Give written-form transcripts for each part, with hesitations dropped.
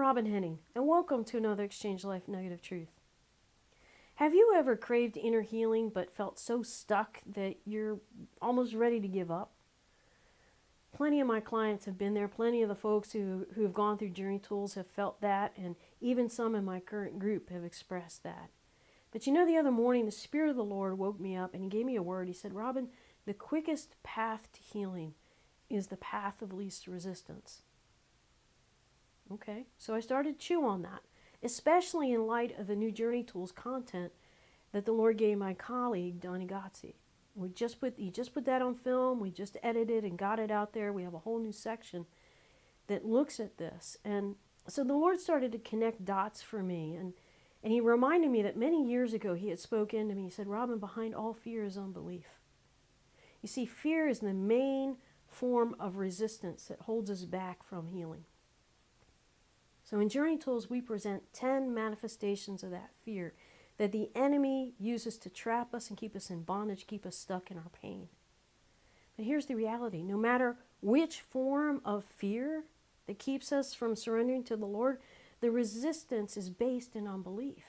Robin Henning, and welcome to another Exchange Life Nugget of Truth. Have you ever craved inner healing but felt so stuck that you're almost ready to give up? Plenty of my clients have been there. Plenty of the folks who have gone through Journey Tools have felt that, and even some in my current group have expressed that. But the other morning, the Spirit of the Lord woke me up and He gave me a word. He said, Robin, the quickest path to healing is the path of least resistance. Okay, so I started to chew on that, especially in light of the new Journey Tools content that the Lord gave my colleague, Donnie Gotzi. He just put that on film. We just edited and got it out there. We have a whole new section that looks at this. And so the Lord started to connect dots for me. And He reminded me that many years ago He had spoken to me. He said, Robin, behind all fear is unbelief. You see, fear is the main form of resistance that holds us back from healing. So in Journey Tools, we present 10 manifestations of that fear that the enemy uses to trap us and keep us in bondage, keep us stuck in our pain. But here's the reality. No matter which form of fear that keeps us from surrendering to the Lord, the resistance is based in unbelief.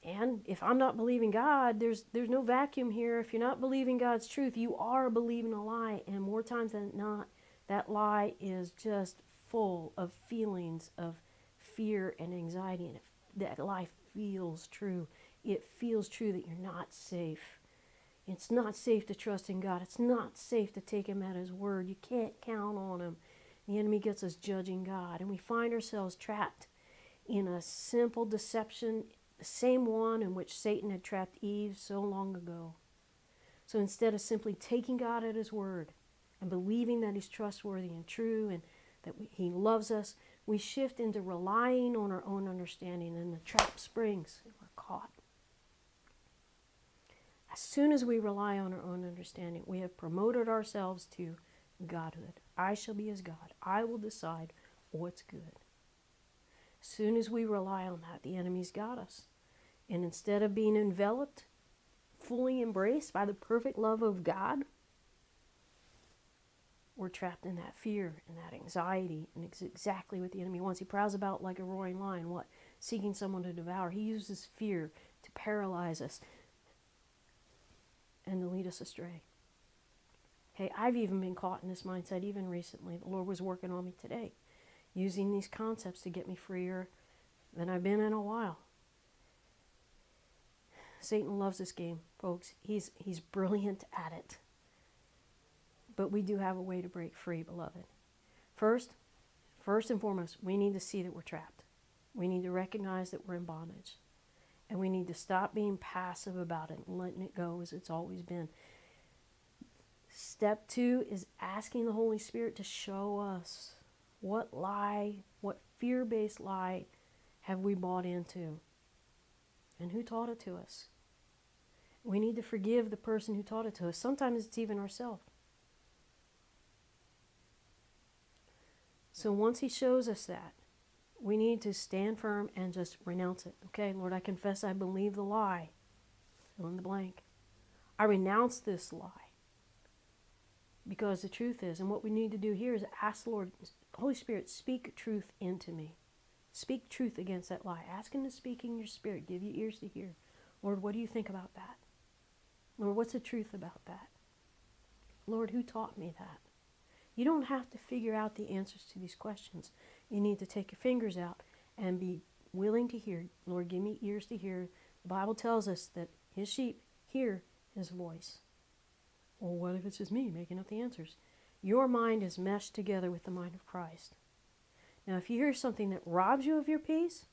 And if I'm not believing God, there's no vacuum here. If you're not believing God's truth, you are believing a lie. And more times than not, that lie is just full of feelings of fear and anxiety, and that lie feels true. It feels true that you're not safe. It's not safe to trust in God. It's not safe to take Him at His word. You can't count on Him. The enemy gets us judging God, and we find ourselves trapped in a simple deception, the same one in which Satan had trapped Eve so long ago. So instead of simply taking God at His word and believing that He's trustworthy and true and that He loves us, we shift into relying on our own understanding, and the trap springs and we're caught. As soon as we rely on our own understanding, we have promoted ourselves to Godhood. I shall be as God. I will decide what's good. As soon as we rely on that, the enemy's got us. And instead of being enveloped, fully embraced by the perfect love of God, we're trapped in that fear and that anxiety, and it's exactly what the enemy wants. He prowls about like a roaring lion, seeking someone to devour. He uses fear to paralyze us and to lead us astray. Hey, I've even been caught in this mindset even recently. The Lord was working on me today, using these concepts to get me freer than I've been in a while. Satan loves this game, folks. He's brilliant at it. But we do have a way to break free, beloved. First and foremost, we need to see that we're trapped. We need to recognize that we're in bondage. And we need to stop being passive about it and letting it go as it's always been. Step 2 is asking the Holy Spirit to show us what lie, what fear-based lie have we bought into, and who taught it to us. We need to forgive the person who taught it to us. Sometimes it's even ourselves. So once He shows us that, we need to stand firm and just renounce it. Okay, Lord, I confess I believe the lie. Fill in the blank. I renounce this lie. Because the truth is, and what we need to do here is ask the Lord, Holy Spirit, speak truth into me. Speak truth against that lie. Ask Him to speak in your spirit. Give you ears to hear. Lord, what do you think about that? Lord, what's the truth about that? Lord, who taught me that? You don't have to figure out the answers to these questions. You need to take your fingers out and be willing to hear. Lord, give me ears to hear. The Bible tells us that His sheep hear His voice. Well, what if it's just me making up the answers? Your mind is meshed together with the mind of Christ. Now, if you hear something that robs you of your peace,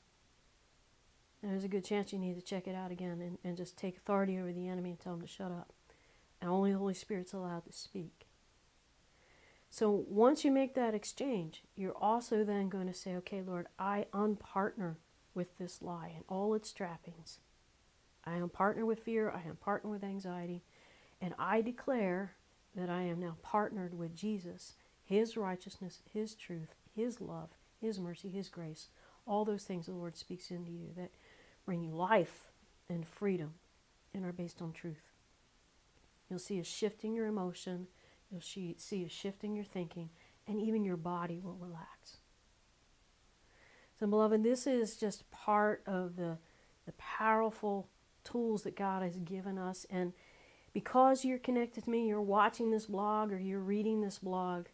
there's a good chance you need to check it out again and just take authority over the enemy and tell him to shut up. And only the Holy Spirit's allowed to speak. So once you make that exchange, you're also then going to say, okay, Lord, I unpartner with this lie and all its trappings. I unpartner with fear. I unpartner with anxiety. And I declare that I am now partnered with Jesus, His righteousness, His truth, His love, His mercy, His grace. All those things the Lord speaks into you that bring you life and freedom and are based on truth. You'll see a shift in your emotion. You'll see a shift in your thinking, and even your body will relax. So, beloved, this is just part of the powerful tools that God has given us. And because you're connected to me, you're watching this blog or you're reading this blog,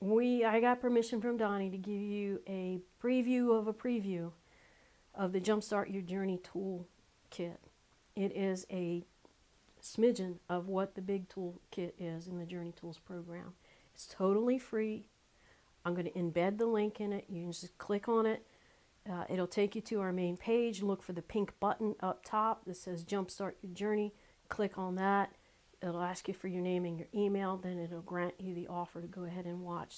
I got permission from Donnie to give you a preview of the Jumpstart Your Journey tool kit. It is a smidgen of what the big tool kit is in the Journey Tools program. It's totally free. I'm going to embed the link in it. You can just click on it. It'll take you to our main page. Look for the pink button up top that says Jumpstart Your Journey. Click on that. It'll ask you for your name and your email. Then it'll grant you the offer to go ahead and watch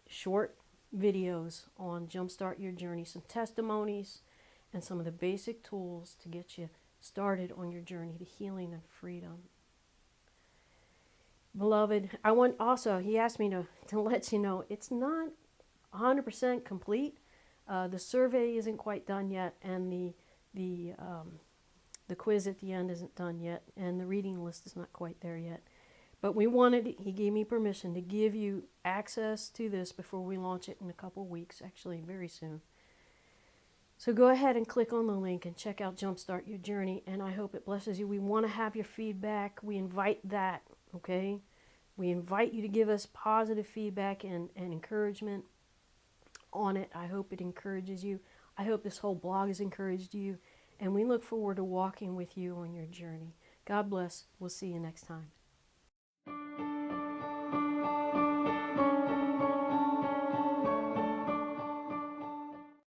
short videos on Jumpstart Your Journey, some testimonies, and some of the basic tools to get you started on your journey to healing and freedom. Beloved, he asked me to let you know it's not 100% complete. The survey isn't quite done yet, and the quiz at the end isn't done yet, and the reading list is not quite there yet. But he gave me permission to give you access to this before we launch it in a couple weeks, actually very soon. So go ahead and click on the link and check out Jumpstart Your Journey, and I hope it blesses you. We want to have your feedback. We invite that, okay? We invite you to give us positive feedback and encouragement on it. I hope it encourages you. I hope this whole blog has encouraged you, and we look forward to walking with you on your journey. God bless. We'll see you next time.